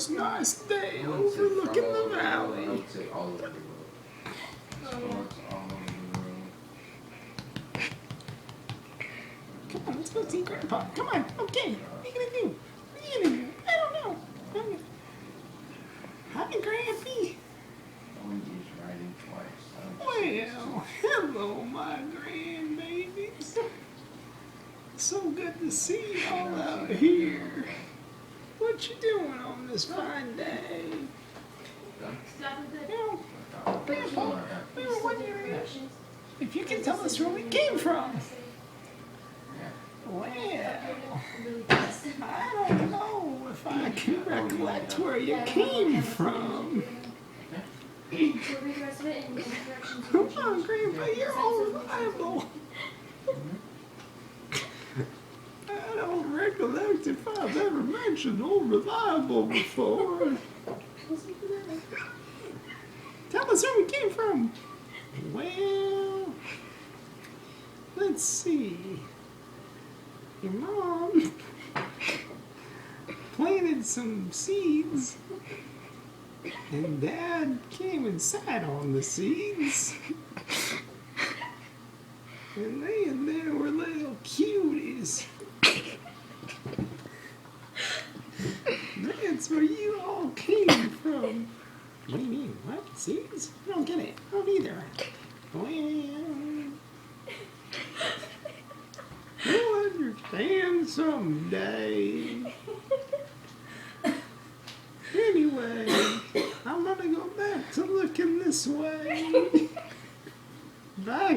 this nice day overlooking the I valley. would say all over the world. Sports all over the world. Come on, let's go see Grandpa. Come on, okay. What are you gonna do? What are you gonna do? I don't know. Hi, Grampy. Someone is riding twice. Well, hello, my grandbabies. So good to see y'all out here. What you doing on this fine day? Well, Grandpa, we were wondering if you can tell us where we came from. Well, I don't know if I can recollect where you came from. Come on, Grandpa, you're all reliable. I don't recollect if I've ever mentioned old reliable before. Tell us where we came from. Well, let's see. Your mom planted some seeds, and Dad came and sat on the seeds. And they were little cuties. That's where you all came from. What do you mean? What? Seeds? I don't get it. I don't either. Well, you'll understand someday. Anyway, I'm gonna go back to looking this way. Bye.